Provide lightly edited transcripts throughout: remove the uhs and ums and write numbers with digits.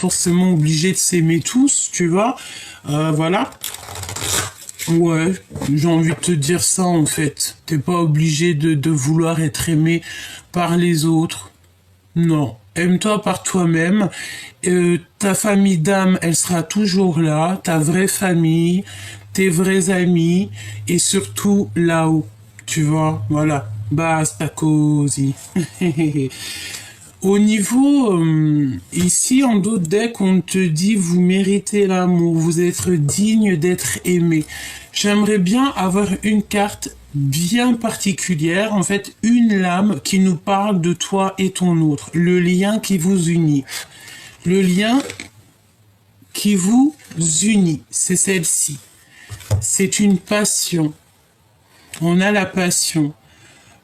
forcément obligé de s'aimer tous, tu vois. Voilà. Ouais, j'ai envie de te dire ça en fait. T'es pas obligé de vouloir être aimé par les autres. Non. Aime-toi par toi-même. Ta famille d'âme, elle sera toujours là. Ta vraie famille, tes vrais amis et surtout là-haut. Tu vois, voilà. Basta così. Au niveau, ici, en d'autres decks, on te dit, vous méritez l'amour, vous êtes digne d'être aimé. J'aimerais bien avoir une carte bien particulière, en fait, une lame qui nous parle de toi et ton autre, le lien qui vous unit. Le lien qui vous unit, c'est celle-ci. C'est une passion. On a la passion.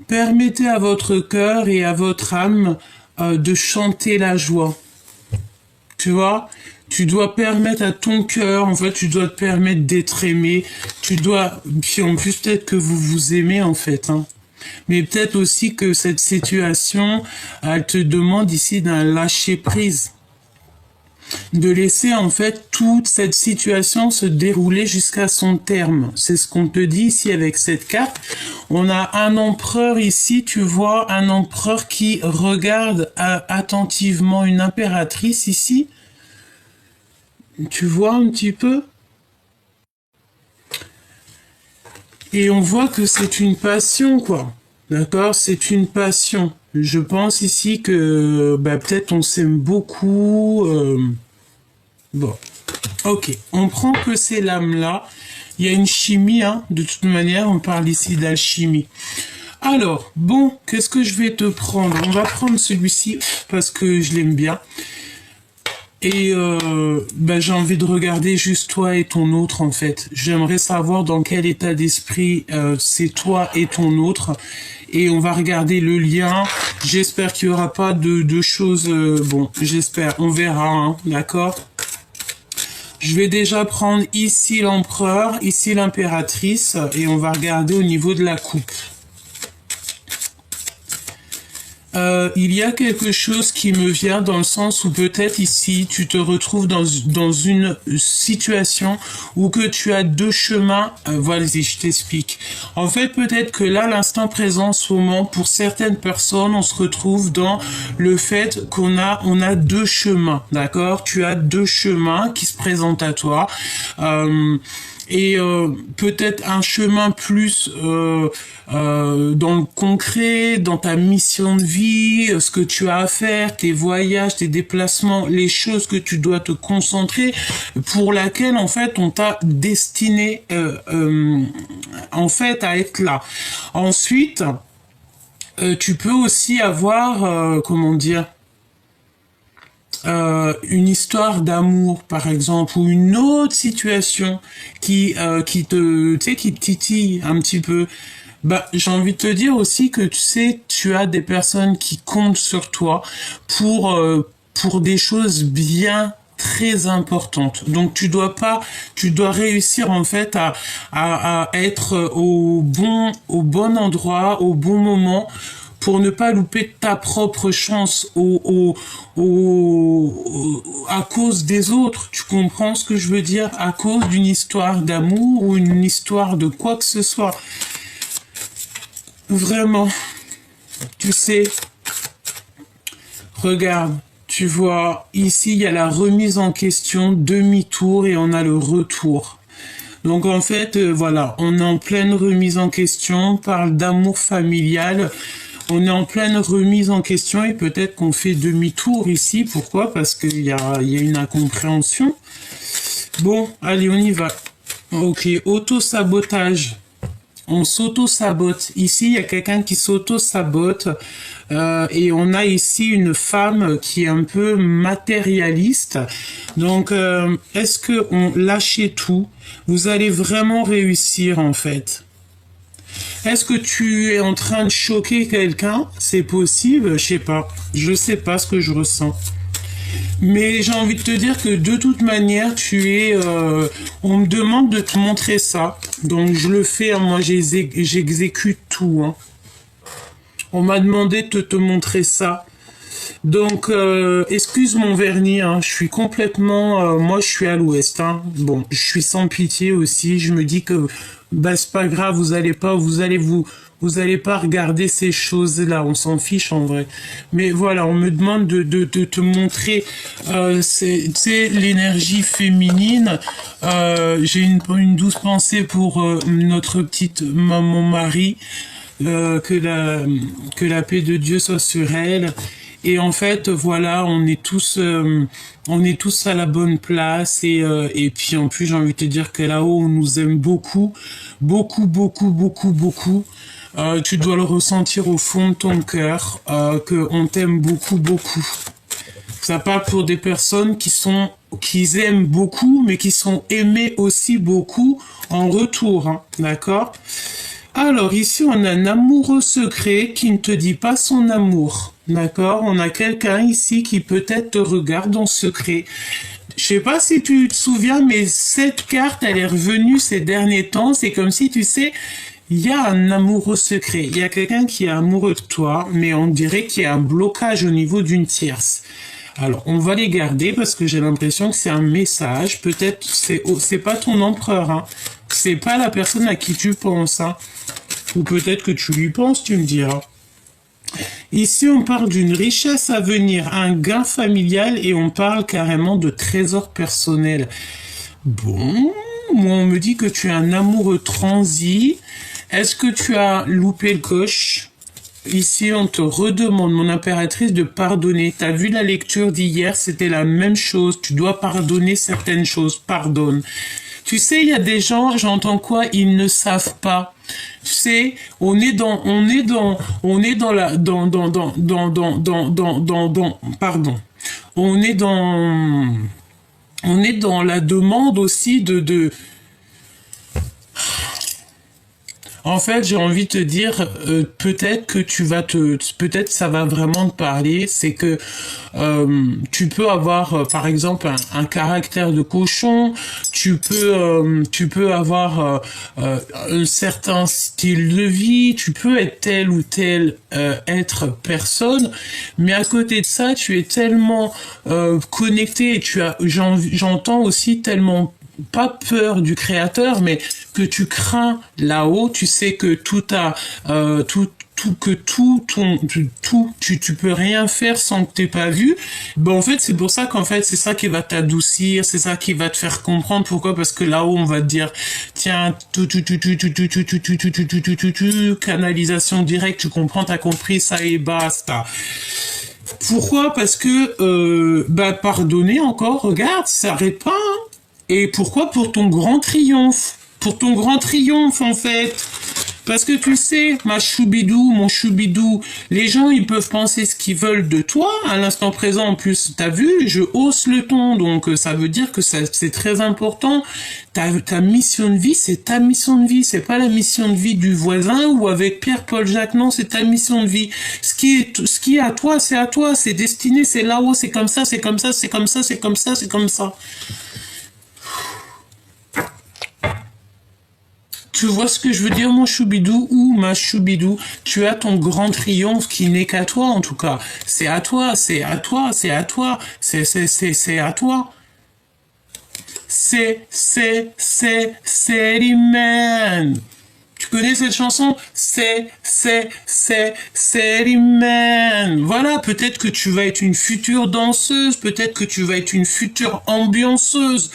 Permettez à votre cœur et à votre âme de chanter la joie. Tu vois, tu dois permettre à ton cœur, en fait, tu dois te permettre d'être aimé. Tu dois, puis en plus peut-être que vous vous aimez en fait, hein. Mais peut-être aussi que cette situation, elle te demande ici d'un lâcher prise. De laisser en fait toute cette situation se dérouler jusqu'à son terme. C'est ce qu'on te dit ici avec cette carte. On a un empereur ici, tu vois, un empereur qui regarde attentivement une impératrice ici. Tu vois un petit peu? Et on voit que c'est une passion, quoi. D'accord? C'est une passion. Je pense ici que peut-être on s'aime beaucoup. Bon, ok. On prend que ces lames-là. Il y a une chimie, hein. De toute manière, on parle ici d'alchimie. Alors, bon, qu'est-ce que je vais te prendre? On va prendre celui-ci parce que je l'aime bien. Et j'ai envie de regarder juste toi et ton autre en fait. J'aimerais savoir dans quel état d'esprit c'est toi et ton autre. Et on va regarder le lien. J'espère qu'il n'y aura pas de choses... bon, j'espère. On verra, hein, d'accord? Je vais déjà prendre ici l'empereur, ici l'impératrice. Et on va regarder au niveau de la coupe. Il y a quelque chose qui me vient dans le sens où peut-être ici tu te retrouves dans une situation où que tu as deux chemins. Voilà, je t'explique. En fait, peut-être que là, l'instant présent, en ce moment, pour certaines personnes, on se retrouve dans le fait qu'on a deux chemins, d'accord? Tu as deux chemins qui se présentent à toi. Et peut-être un chemin plus dans le concret, dans ta mission de vie, ce que tu as à faire, tes voyages, tes déplacements, les choses que tu dois te concentrer, pour laquelle en fait on t'a destiné en fait à être là. Ensuite, tu peux aussi avoir comment dire, une histoire d'amour par exemple ou une autre situation qui te, tu sais, qui te titille un petit peu. J'ai envie de te dire aussi que tu sais, tu as des personnes qui comptent sur toi pour des choses bien très importantes. Donc tu dois réussir en fait à être au bon endroit, au bon moment, pour ne pas louper ta propre chance à cause des autres. Tu comprends ce que je veux dire? À cause d'une histoire d'amour ou une histoire de quoi que ce soit. Vraiment. Tu sais, regarde, tu vois, ici il y a la remise en question, demi-tour et on a le retour. Donc en fait, voilà, on est en pleine remise en question, on parle d'amour familial. On est en pleine remise en question et peut-être qu'on fait demi-tour ici. Pourquoi? Parce qu'il y a une incompréhension. Bon, allez, on y va. Ok, auto-sabotage. On s'auto-sabote. Ici, il y a quelqu'un qui s'auto-sabote. Et on a ici une femme qui est un peu matérialiste. Donc, est-ce que on lâchez tout? Vous allez vraiment réussir, en fait. Est-ce que tu es en train de choquer quelqu'un? C'est possible? Je sais pas. Je sais pas ce que je ressens. Mais j'ai envie de te dire que de toute manière, on me demande de te montrer ça. Donc je le fais, hein. Moi j'exécute tout. Hein. On m'a demandé de te montrer ça. Donc, excuse mon vernis, hein, je suis complètement... moi, je suis à l'ouest. Hein. Bon, je suis sans pitié aussi. Je me dis que bah, c'est pas grave, vous allez pas regarder ces choses-là. On s'en fiche en vrai. Mais voilà, on me demande de te montrer c'est l'énergie féminine. J'ai une douce pensée pour notre petite maman Marie. Que la paix de Dieu soit sur elle. Et en fait, voilà, on est tous à la bonne place et puis en plus, j'ai envie de te dire que là-haut, on nous aime beaucoup, beaucoup, beaucoup, beaucoup, beaucoup. Tu dois le ressentir au fond de ton cœur, que on t'aime beaucoup, beaucoup. Ça parle pour des personnes qui aiment beaucoup, mais qui sont aimées aussi beaucoup en retour, hein, d'accord? Alors ici, on a un amoureux secret qui ne te dit pas son amour. D'accord? On a quelqu'un ici qui peut-être te regarde en secret. Je sais pas si tu te souviens, mais cette carte, elle est revenue ces derniers temps. C'est comme si, tu sais, il y a un amoureux secret. Il y a quelqu'un qui est amoureux de toi, mais on dirait qu'il y a un blocage au niveau d'une tierce. Alors, on va les garder parce que j'ai l'impression que c'est un message. Peut-être c'est pas ton empereur, hein. C'est pas la personne à qui tu penses, hein. Ou peut-être que tu lui penses, tu me diras. Ici, on parle d'une richesse à venir, un gain familial et on parle carrément de trésor personnel. Bon, moi on me dit que tu es un amoureux transi. Est-ce que tu as loupé le coche? Ici, on te redemande, mon impératrice, de pardonner. T'as vu la lecture d'hier, c'était la même chose. Tu dois pardonner certaines choses. Pardonne. Tu sais, il y a des gens, j'entends quoi? Ils ne savent pas. Tu sais, pardon. On est dans la demande aussi en fait, j'ai envie de te dire, peut-être ça va vraiment te parler, c'est que tu peux avoir, par exemple, un caractère de cochon, tu peux avoir un certain style de vie, tu peux être tel ou tel être personne, mais à côté de ça, tu es tellement connecté, et j'entends aussi tellement pas peur du créateur, mais que tu crains là-haut, tu sais que tu peux rien faire sans que t'aies pas vu. Ben, en fait, c'est pour ça qu'en fait, c'est ça qui va t'adoucir, c'est ça qui va te faire comprendre pourquoi, parce que là-haut, on va te dire, tiens, canalisation directe, tu comprends, t'as compris, ça et basta. Pourquoi? Parce que, pardonner encore, regarde, ça s'arrête pas, hein. Et pourquoi? Pour ton grand triomphe. Pour ton grand triomphe, en fait. Parce que tu sais, ma choubidou, mon choubidou, les gens, ils peuvent penser ce qu'ils veulent de toi. À l'instant présent, en plus, t'as vu, je hausse le ton. Donc, ça veut dire que c'est très important. Ta mission de vie, c'est ta mission de vie. C'est pas la mission de vie du voisin ou avec Pierre-Paul Jacques. Non, c'est ta mission de vie. Ce qui est à toi, c'est à toi. C'est destiné, c'est là-haut, c'est comme ça, c'est comme ça, c'est comme ça, c'est comme ça, c'est comme ça. Tu vois ce que je veux dire, mon choubidou ou ma choubidou? Tu as ton grand triomphe qui n'est qu'à toi, en tout cas. C'est à toi, c'est à toi, c'est à toi, c'est à toi. C'est l'immense. Tu connais cette chanson? C'est l'immense. Voilà, peut-être que tu vas être une future danseuse, peut-être que tu vas être une future ambianceuse,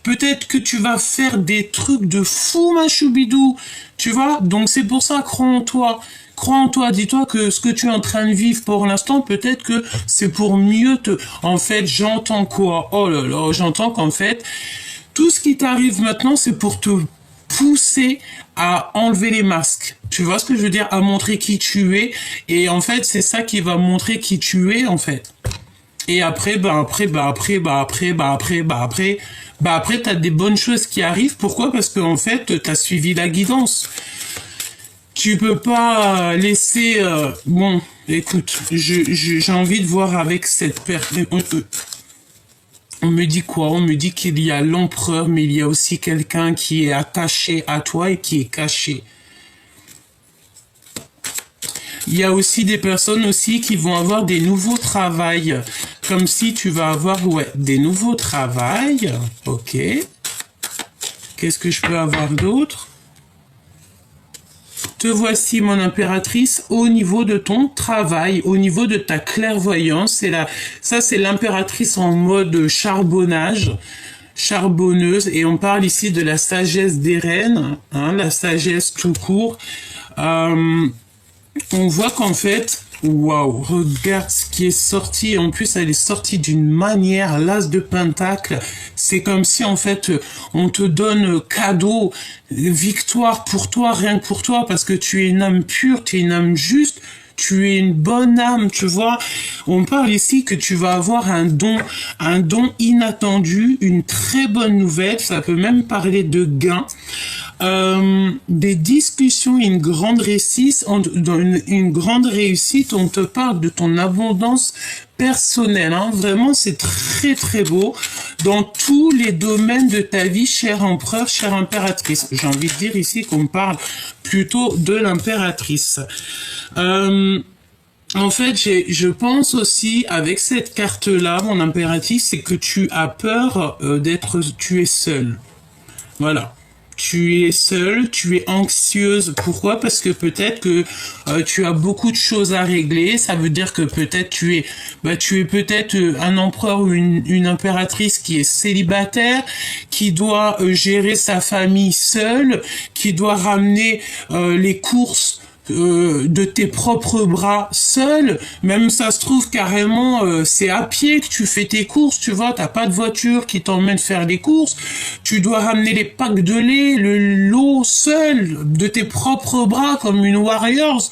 peut-être que tu vas faire des trucs de fou, ma choubidou. Tu vois? Donc c'est pour ça, crois en toi. Crois en toi, dis-toi que ce que tu es en train de vivre pour l'instant, peut-être que c'est pour mieux te... En fait, j'entends quoi? Oh là là, j'entends qu'en fait, tout ce qui t'arrive maintenant, c'est pour te pousser à enlever les masques. Tu vois ce que je veux dire? À montrer qui tu es. Et en fait, c'est ça qui va montrer qui tu es, en fait. Et après, après, t'as des bonnes choses qui arrivent. Pourquoi? Parce que, en fait, t'as suivi la guidance. Tu peux pas laisser... Bon, écoute, j'ai envie de voir avec cette personne... On me dit quoi? On me dit qu'il y a l'empereur, mais il y a aussi quelqu'un qui est attaché à toi et qui est caché. Il y a aussi des personnes aussi qui vont avoir des nouveaux travails. Comme si tu vas avoir, ouais, des nouveaux travails. Ok. Qu'est-ce que je peux avoir d'autre? Te voici, mon impératrice, au niveau de ton travail, au niveau de ta clairvoyance. Ça, c'est l'impératrice en mode charbonnage, charbonneuse. Et on parle ici de la sagesse des reines, hein, la sagesse tout court. On voit qu'en fait, waouh, regarde ce qui est sorti. En plus, elle est sortie d'une manière, l'as de pentacle. C'est comme si, en fait, on te donne cadeau, victoire pour toi, rien que pour toi, parce que tu es une âme pure, tu es une âme juste, tu es une bonne âme, tu vois. On parle ici que tu vas avoir un don inattendu, une très bonne nouvelle. Ça peut même parler de gains. Des discussions, une grande réussite, on te parle de ton abondance personnelle, hein. Vraiment, c'est très très beau dans tous les domaines de ta vie, cher empereur, chère impératrice. J'ai envie de dire ici qu'on parle plutôt de l'impératrice. En fait, je pense aussi, avec cette carte-là, mon impératrice, c'est que tu as peur tu es seule. Voilà. Tu es seule, tu es anxieuse. Pourquoi? Parce que peut-être que tu as beaucoup de choses à régler. Ça veut dire que peut-être tu es peut-être un empereur ou une impératrice qui est célibataire, qui doit gérer sa famille seule, qui doit ramener les courses de tes propres bras seul. Même ça se trouve carrément c'est à pied que tu fais tes courses, tu vois, t'as pas de voiture qui t'emmène faire les courses, tu dois ramener les packs de lait, l'eau seul de tes propres bras comme une warrior.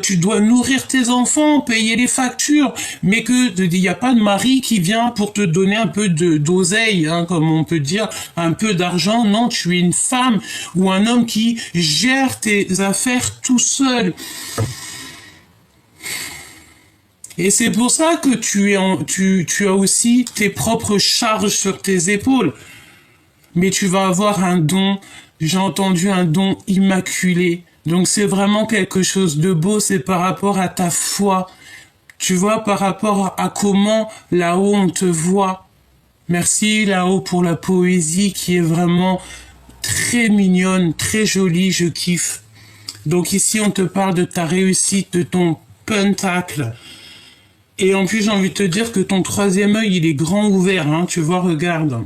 Tu dois nourrir tes enfants, payer les factures, mais que il y a pas de mari qui vient pour te donner un peu d'oseille, hein, comme on peut dire, un peu d'argent. Non, tu es une femme ou un homme qui gère tes affaires tout seul. Et c'est pour ça que tu as aussi tes propres charges sur tes épaules. Mais tu vas avoir un don, j'ai entendu un don immaculé. Donc c'est vraiment quelque chose de beau, c'est par rapport à ta foi. Tu vois, par rapport à comment là-haut on te voit. Merci là-haut pour la poésie qui est vraiment très mignonne, très jolie, je kiffe. Donc ici, on te parle de ta réussite, de ton pentacle. Et en plus, j'ai envie de te dire que ton troisième œil, il est grand ouvert, hein. Tu vois, regarde.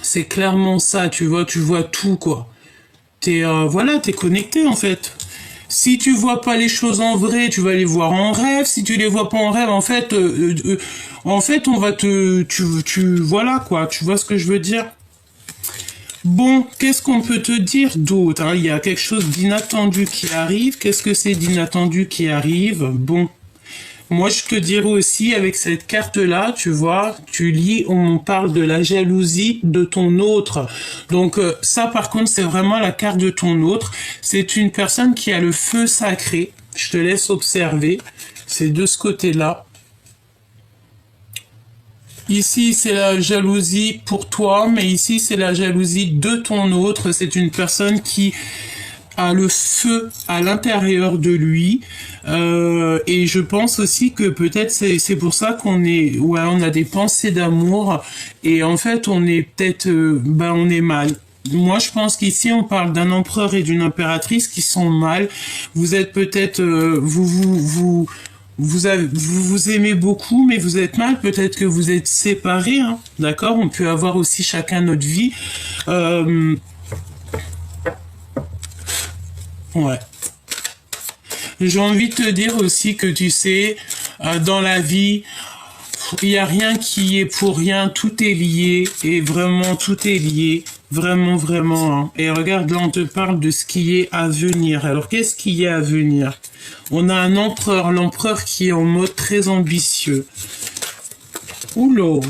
C'est clairement ça, tu vois tout, quoi. T'es connecté, en fait. Si tu vois pas les choses en vrai, tu vas les voir en rêve. Si tu les vois pas en rêve, en fait, on va voilà, quoi. Tu vois ce que je veux dire? Bon, qu'est-ce qu'on peut te dire d'autre, hein? Il y a quelque chose d'inattendu qui arrive. Qu'est-ce que c'est d'inattendu qui arrive? Bon, moi je te dirais aussi avec cette carte-là, tu vois, tu lis, on parle de la jalousie de ton autre. Donc ça par contre c'est vraiment la carte de ton autre. C'est une personne qui a le feu sacré. Je te laisse observer. C'est de ce côté-là. Ici, c'est la jalousie pour toi, mais ici, c'est la jalousie de ton autre. C'est une personne qui a le feu à l'intérieur de lui. Et je pense aussi que peut-être c'est pour ça qu'on on a des pensées d'amour. Et en fait, on est peut-être, on est mal. Moi, je pense qu'ici, on parle d'un empereur et d'une impératrice qui sont mal. Vous êtes peut-être, vous aimez beaucoup, mais vous êtes mal. Peut-être que vous êtes séparés, hein, d'accord? On peut avoir aussi chacun notre vie. Ouais. J'ai envie de te dire aussi que tu sais, dans la vie, il n'y a rien qui est pour rien, tout est lié, et vraiment tout est lié, vraiment, vraiment. Hein. Et regarde, là on te parle de ce qui est à venir. Alors qu'est-ce qui est à venir? On a un empereur, l'empereur qui est en mode très ambitieux. Oula.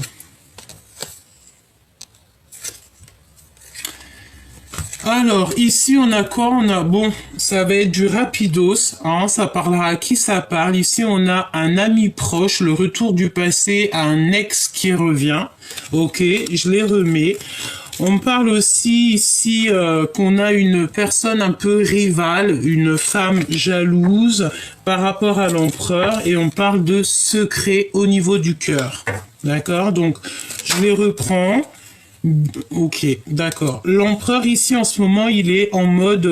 Alors, ici, on a quoi? Bon, ça va être du rapidos, hein, ça parlera à qui ça parle. Ici, on a un ami proche, le retour du passé, un ex qui revient. Ok, je les remets. On parle aussi ici qu'on a une personne un peu rivale, une femme jalouse par rapport à l'empereur, et on parle de secret au niveau du cœur. D'accord? Donc, je les reprends. Ok, d'accord. L'empereur ici en ce moment, il est en mode...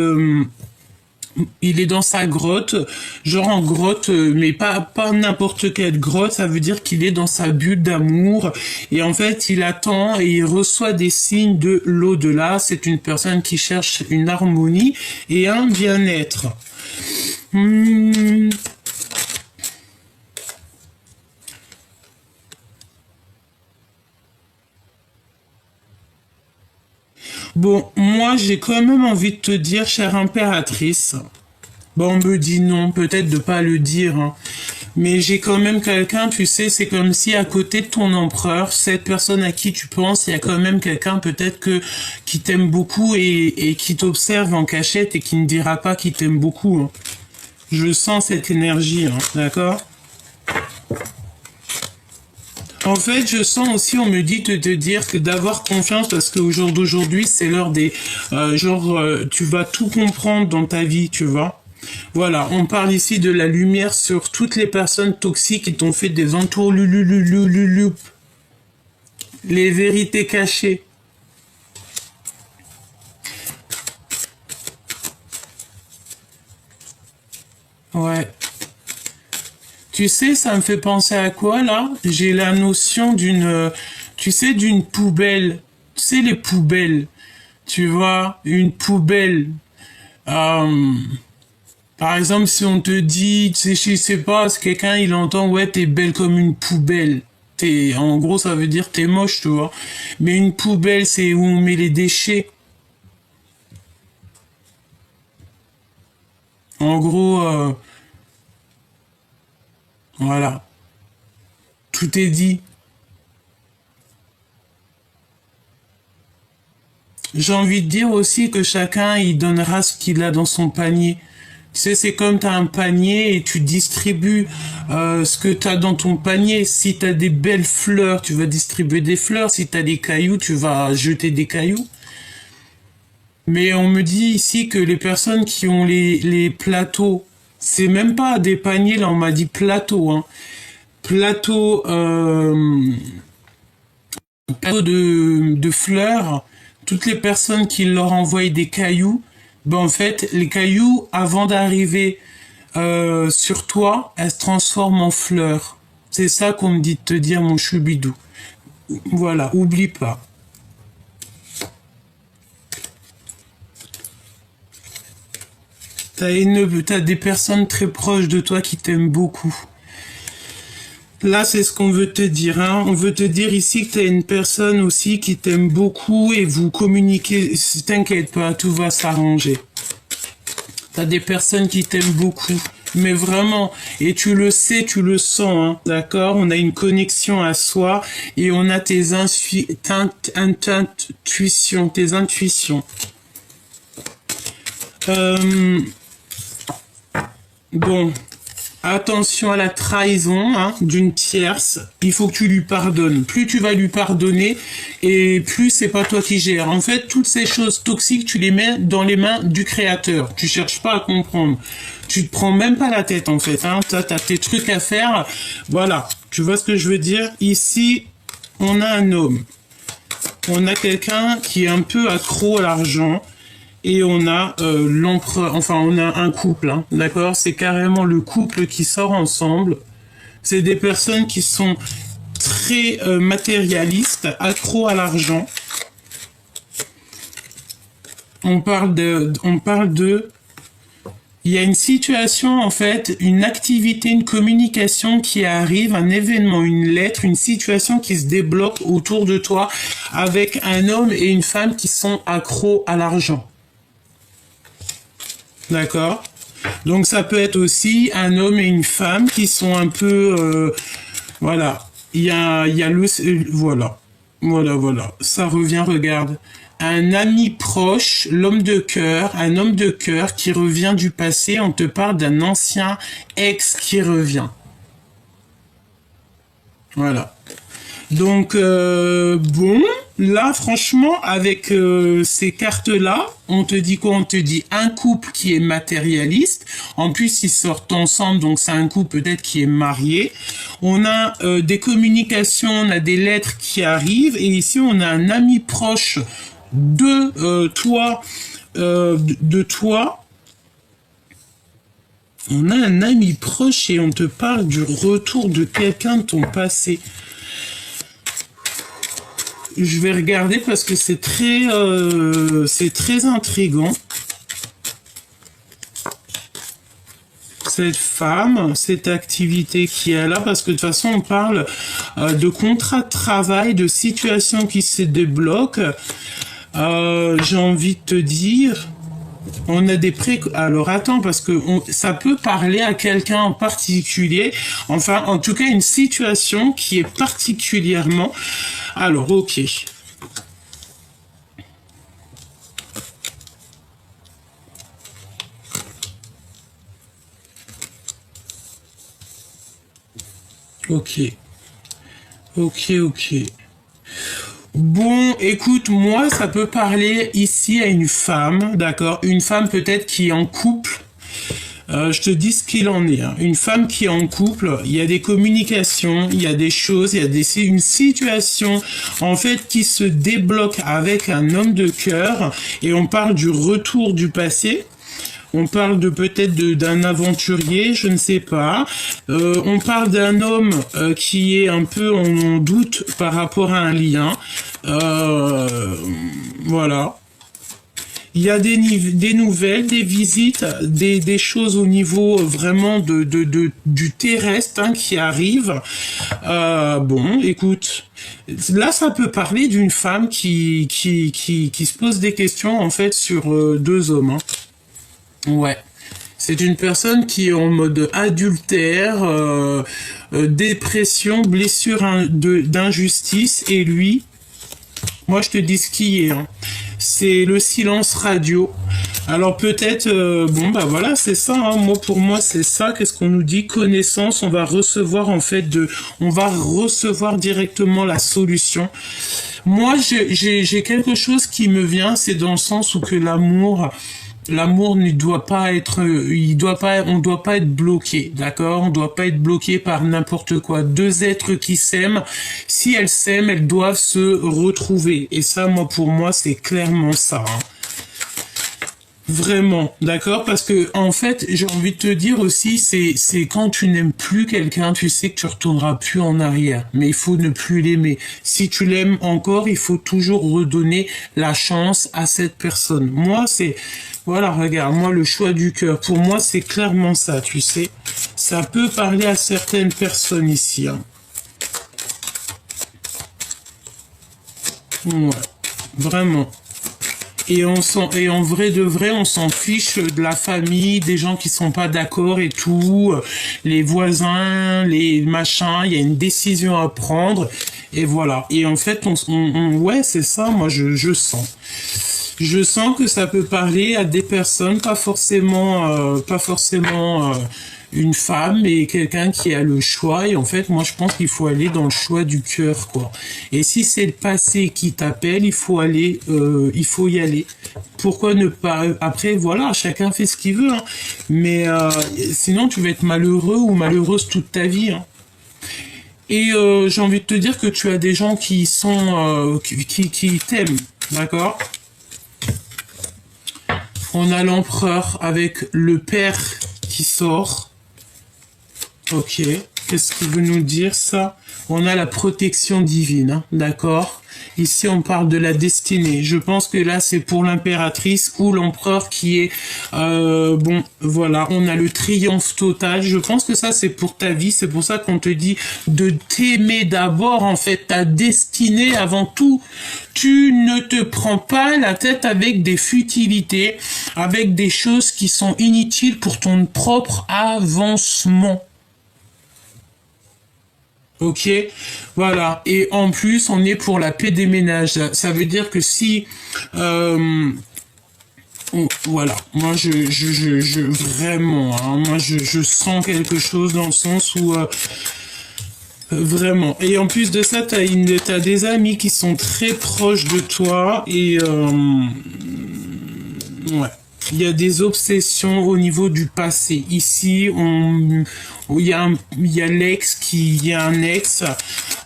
il est dans sa grotte, genre en grotte, mais pas n'importe quelle grotte, ça veut dire qu'il est dans sa bulle d'amour, et en fait il attend et il reçoit des signes de l'au-delà. C'est une personne qui cherche une harmonie et un bien-être. Bon, moi j'ai quand même envie de te dire, chère impératrice, bon, on me dit non, peut-être de pas le dire, hein. Mais j'ai quand même quelqu'un, tu sais, c'est comme si à côté de ton empereur, cette personne à qui tu penses, il y a quand même quelqu'un peut-être qui t'aime beaucoup et qui t'observe en cachette et qui ne dira pas qu'il t'aime beaucoup, hein. Je sens cette énergie, hein, d'accord? En fait, je sens aussi, on me dit de te dire que d'avoir confiance, parce qu'au jour d'aujourd'hui, c'est l'heure des... tu vas tout comprendre dans ta vie, tu vois. Voilà, on parle ici de la lumière sur toutes les personnes toxiques qui t'ont fait des entours lulululululup. Les vérités cachées. Ouais. Tu sais, ça me fait penser à quoi, là? J'ai la notion d'une, tu sais, d'une poubelle. Tu sais, les poubelles. Tu vois, une poubelle. Euh, Par exemple, si on te dit, tu sais, je sais pas, si quelqu'un il entend, ouais, t'es belle comme une poubelle. En gros, ça veut dire t'es moche, tu vois. Mais une poubelle, c'est où on met les déchets. En gros, voilà. Tout est dit. J'ai envie de dire aussi que chacun, il donnera ce qu'il a dans son panier. Tu sais, c'est comme tu as un panier et tu distribues ce que tu as dans ton panier. Si tu as des belles fleurs, tu vas distribuer des fleurs. Si tu as des cailloux, tu vas jeter des cailloux. Mais on me dit ici que les personnes qui ont les plateaux, c'est même pas des paniers, là on m'a dit plateau, hein. Plateau, plateau de fleurs, toutes les personnes qui leur envoient des cailloux, ben en fait, les cailloux, avant d'arriver sur toi, elles se transforment en fleurs. C'est ça qu'on me dit de te dire, mon choubidou. Voilà, oublie pas. T'as des personnes très proches de toi qui t'aiment beaucoup. Là, c'est ce qu'on veut te dire, hein. On veut te dire ici que tu as une personne aussi qui t'aime beaucoup et vous communiquez. T'inquiète pas, tout va s'arranger. T'as des personnes qui t'aiment beaucoup, mais vraiment, et tu le sais, tu le sens, hein, d'accord? On a une connexion à soi et on a tes intuitions, tes intuitions. Bon. Attention à la trahison, hein, d'une tierce. Il faut que tu lui pardonnes. Plus tu vas lui pardonner, et plus c'est pas toi qui gères. En fait, toutes ces choses toxiques, tu les mets dans les mains du créateur. Tu cherches pas à comprendre. Tu te prends même pas la tête, en fait, hein. T'as tes trucs à faire. Voilà. Tu vois ce que je veux dire? Ici, on a un homme. On a quelqu'un qui est un peu accro à l'argent. Et on a l'empereur, enfin on a un couple, hein, d'accord? C'est carrément le couple qui sort ensemble. C'est des personnes qui sont très matérialistes, accros à l'argent. On parle de, il y a une situation en fait, une activité, une communication qui arrive, un événement, une lettre, une situation qui se débloque autour de toi avec un homme et une femme qui sont accros à l'argent. D'accord. Donc ça peut être aussi un homme et une femme qui sont un peu... voilà. Il y a le... voilà. Voilà. Ça revient, regarde. Un ami proche, l'homme de cœur, un homme de cœur qui revient du passé. On te parle d'un ancien ex qui revient. Voilà. Donc, bon, là, franchement, avec ces cartes-là, on te dit quoi? On te dit un couple qui est matérialiste. En plus, ils sortent ensemble, donc c'est un couple peut-être qui est marié. On a des communications, on a des lettres qui arrivent. Et ici, on a un ami proche de toi, de toi. On a un ami proche et on te parle du retour de quelqu'un de ton passé. Je vais regarder parce que c'est très intriguant. Cette femme, cette activité qui est là, parce que de toute façon on parle de contrat de travail, de situation qui se débloque. J'ai envie de te dire, on a des alors attends, parce que ça peut parler à quelqu'un en particulier, enfin en tout cas une situation qui est particulièrement... Alors ok. Ok. Ok. Bon, écoute, moi, ça peut parler ici à une femme, d'accord? Une femme peut-être qui est en couple. Je te dis ce qu'il en est. Hein. Une femme qui est en couple, il y a des communications, il y a des choses, il y a une situation, en fait, qui se débloque avec un homme de cœur. Et on parle du retour du passé. On parle de peut-être d'un aventurier, je ne sais pas. On parle d'un homme qui est un peu en doute par rapport à un lien. Voilà. Il y a des nouvelles, des visites, des choses au niveau vraiment du terrestre hein, qui arrivent. Bon, écoute, là ça peut parler d'une femme qui se pose des questions en fait sur deux hommes. Hein. Ouais. C'est une personne qui est en mode adultère, dépression, blessure d'injustice, et lui, moi je te dis ce qui est, hein. C'est le silence radio. Alors peut-être, bon bah voilà, c'est ça, hein. Moi pour moi c'est ça, qu'est-ce qu'on nous dit? Connaissance, on va recevoir en fait on va recevoir directement la solution. Moi j'ai quelque chose qui me vient, c'est dans le sens où que l'amour ne doit pas être, on doit pas être bloqué, d'accord? On doit pas être bloqué par n'importe quoi. Deux êtres qui s'aiment, si elles s'aiment, elles doivent se retrouver. Et ça, moi, pour moi, c'est clairement ça. Hein. Vraiment, d'accord? Parce que en fait, j'ai envie de te dire aussi, c'est quand tu n'aimes plus quelqu'un, tu sais que tu retourneras plus en arrière. Mais il faut ne plus l'aimer. Si tu l'aimes encore, il faut toujours redonner la chance à cette personne. Moi, voilà, regarde, moi, le choix du cœur, pour moi, c'est clairement ça, tu sais. Ça peut parler à certaines personnes ici. Hein. Ouais, vraiment. Et en vrai de vrai, on s'en fiche de la famille, des gens qui sont pas d'accord et tout, les voisins, les machins, il y a une décision à prendre, et voilà. Et en fait, ouais, c'est ça, moi, je sens. Je sens que ça peut parler à des personnes, pas forcément une femme, mais quelqu'un qui a le choix. Et en fait, moi, je pense qu'il faut aller dans le choix du cœur, quoi. Et si c'est le passé qui t'appelle, il faut y aller. Pourquoi ne pas... Après, voilà, chacun fait ce qu'il veut. Hein. Mais sinon, tu vas être malheureux ou malheureuse toute ta vie. Hein. Et j'ai envie de te dire que tu as des gens qui sont qui t'aiment, d'accord? On a l'empereur avec le père qui sort. Ok, qu'est-ce qu'il veut nous dire ça? On a la protection divine, hein, d'accord? Ici, on parle de la destinée. Je pense que là, c'est pour l'impératrice ou l'empereur qui est... bon, voilà, on a le triomphe total. Je pense que ça, c'est pour ta vie. C'est pour ça qu'on te dit de t'aimer d'abord, en fait, ta destinée avant tout. Tu ne te prends pas la tête avec des futilités, avec des choses qui sont inutiles pour ton propre avancement. Ok, voilà. Et en plus, on est pour la paix des ménages. Ça veut dire que si, voilà. Moi, vraiment, hein, moi, je sens quelque chose dans le sens où Vraiment. Et en plus de ça, t'as des amis qui sont très proches de toi et ouais. Il y a des obsessions au niveau du passé. Ici, il y a l'ex il y a un ex.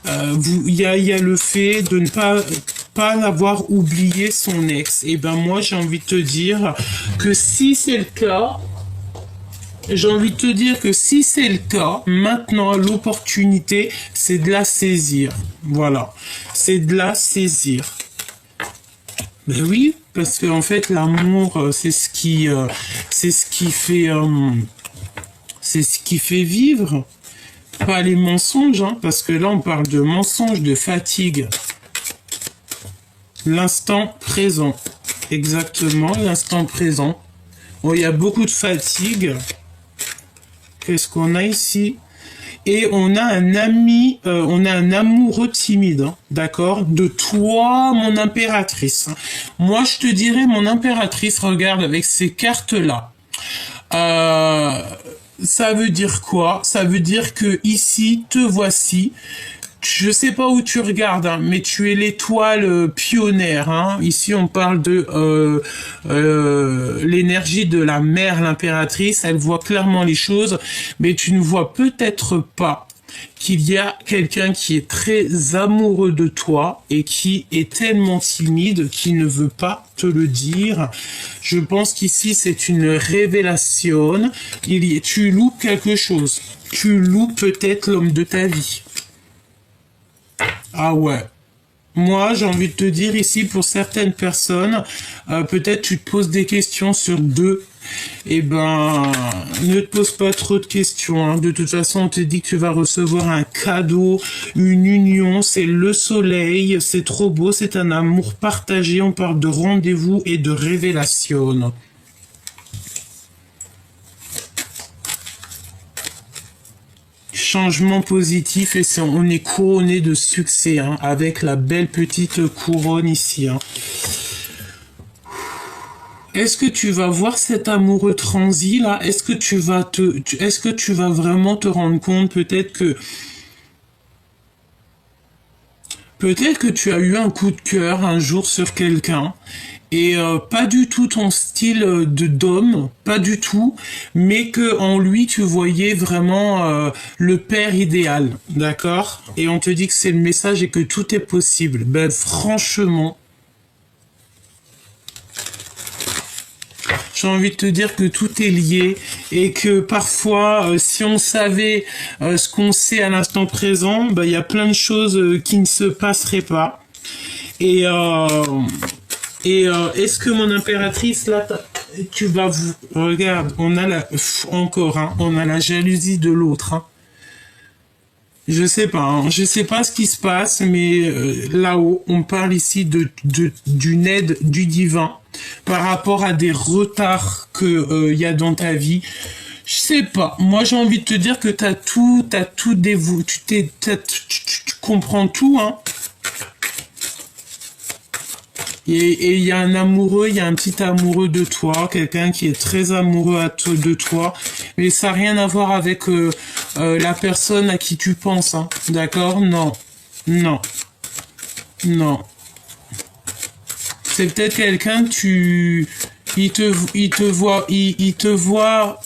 Il y a le fait de ne pas avoir oublié son ex. Et ben moi, j'ai envie de te dire que si c'est le cas, maintenant, l'opportunité, c'est de la saisir. Voilà. C'est de la saisir. Ben oui, parce que en fait, l'amour, c'est ce qui fait vivre. Pas les mensonges, hein, parce que là, on parle de mensonges, de fatigue. L'instant présent. Exactement, l'instant présent. Bon, il y a beaucoup de fatigue. Qu'est-ce qu'on a ici? Et on a un ami, on a un amoureux timide, hein, d'accord? De toi, mon impératrice. Moi, je te dirais, mon impératrice, regarde avec ces cartes-là. Ça veut dire quoi? Ça veut dire que ici, te voici. Je sais pas où tu regardes, hein, mais tu es l'étoile pionnière. Hein. Ici, on parle de l'énergie de la mère, l'impératrice. Elle voit clairement les choses, mais tu ne vois peut-être pas qu'il y a quelqu'un qui est très amoureux de toi et qui est tellement timide qu'il ne veut pas te le dire. Je pense qu'ici, c'est une révélation. Tu loupes quelque chose. Tu loupes peut-être l'homme de ta vie. Ah ouais. Moi, j'ai envie de te dire ici, pour certaines personnes, peut-être tu te poses des questions sur deux. Eh ben, ne te pose pas trop de questions. Hein. De toute façon, on te dit que tu vas recevoir un cadeau, une union, c'est le soleil, c'est trop beau, c'est un amour partagé. On parle de rendez-vous et de révélation. Changement positif et on est couronné de succès, hein, avec la belle petite couronne ici. Hein. Est-ce que tu vas voir cet amoureux transi là? Est-ce que tu vas vraiment te rendre compte peut-être que tu as eu un coup de cœur un jour sur quelqu'un et pas du tout ton style d'homme, pas du tout, mais que en lui tu voyais vraiment le père idéal, d'accord? Et on te dit que c'est le message et que tout est possible. Ben franchement, j'ai envie de te dire que tout est lié et que parfois, si on savait ce qu'on sait à l'instant présent, ben, y a plein de choses qui ne se passeraient pas. Et est-ce que mon impératrice, là, tu vas vous... Regarde, on a on a la jalousie de l'autre. Hein. Je sais pas ce qui se passe, mais là-haut, on parle ici d'une aide du divin par rapport à des retards que y a dans ta vie. Je sais pas. Moi, j'ai envie de te dire que t'as tout dévoué. Tu comprends tout, hein. Et il y a un amoureux, il y a un petit amoureux de toi, quelqu'un qui est très amoureux de toi, mais ça n'a rien à voir avec la personne à qui tu penses, hein. D'accord? Non. Non. Non. C'est peut-être quelqu'un il te voit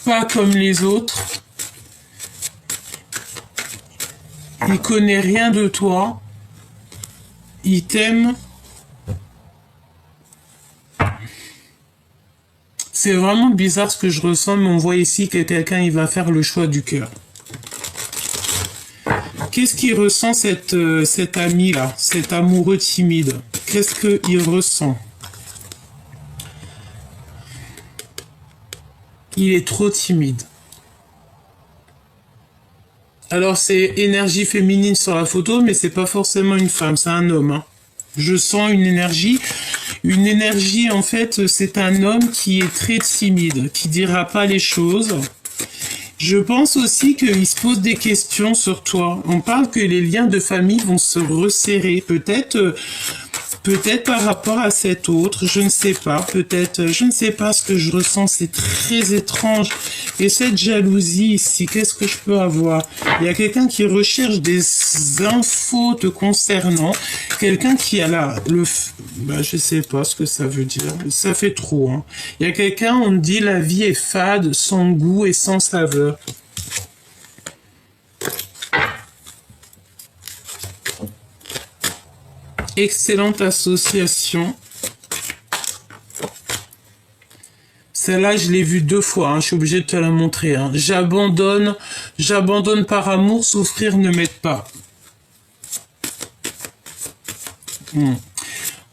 pas comme les autres. Il connaît rien de toi. Il t'aime. C'est vraiment bizarre ce que je ressens, mais on voit ici que quelqu'un il va faire le choix du cœur. Qu'est-ce qu'il ressent cet ami-là, cet amoureux timide? Qu'est-ce qu'il ressent? Il est trop timide. Alors c'est énergie féminine sur la photo, mais c'est pas forcément une femme, c'est un homme. Hein. Je sens une énergie. Une énergie, en fait, c'est un homme qui est très timide, qui dira pas les choses. Je pense aussi qu'il se pose des questions sur toi. On parle que les liens de famille vont se resserrer. Peut-être Peut-être par rapport à cet autre, je ne sais pas, peut-être, je ne sais pas ce que je ressens, c'est très étrange. Et cette jalousie ici, qu'est-ce que je peux avoir? Il y a quelqu'un qui recherche des infos te concernant, quelqu'un qui a je sais pas ce que ça veut dire, ça fait trop, hein. Il y a quelqu'un, on me dit, la vie est fade, sans goût et sans saveur. Excellente association. Celle-là, je l'ai vue 2 fois, hein. Je suis obligée de te la montrer, hein. J'abandonne par amour, souffrir ne m'aide pas.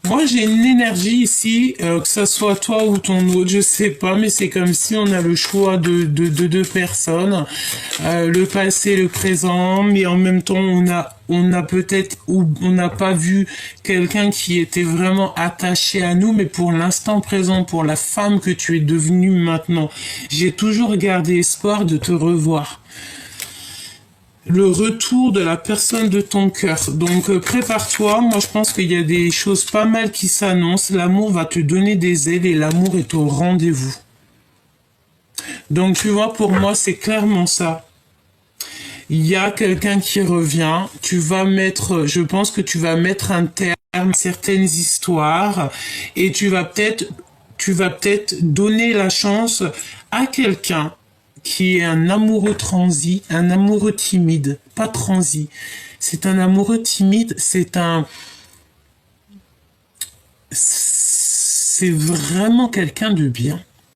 Moi, j'ai une énergie ici, que ça soit toi ou ton autre, je sais pas, mais c'est comme si on a le choix de deux personnes, le passé, le présent, mais en même temps, on a peut-être, ou on n'a pas vu quelqu'un qui était vraiment attaché à nous, mais pour l'instant présent, pour la femme que tu es devenue maintenant, j'ai toujours gardé espoir de te revoir. Le retour de la personne de ton cœur. Donc prépare-toi, moi je pense qu'il y a des choses pas mal qui s'annoncent, l'amour va te donner des ailes et l'amour est au rendez-vous. Donc tu vois, pour moi c'est clairement ça. Il y a quelqu'un qui revient, je pense que tu vas mettre un terme à certaines histoires et tu vas peut-être donner la chance à quelqu'un qui est un amoureux transi, un amoureux timide, pas transi. C'est un amoureux timide, c'est vraiment quelqu'un de bien.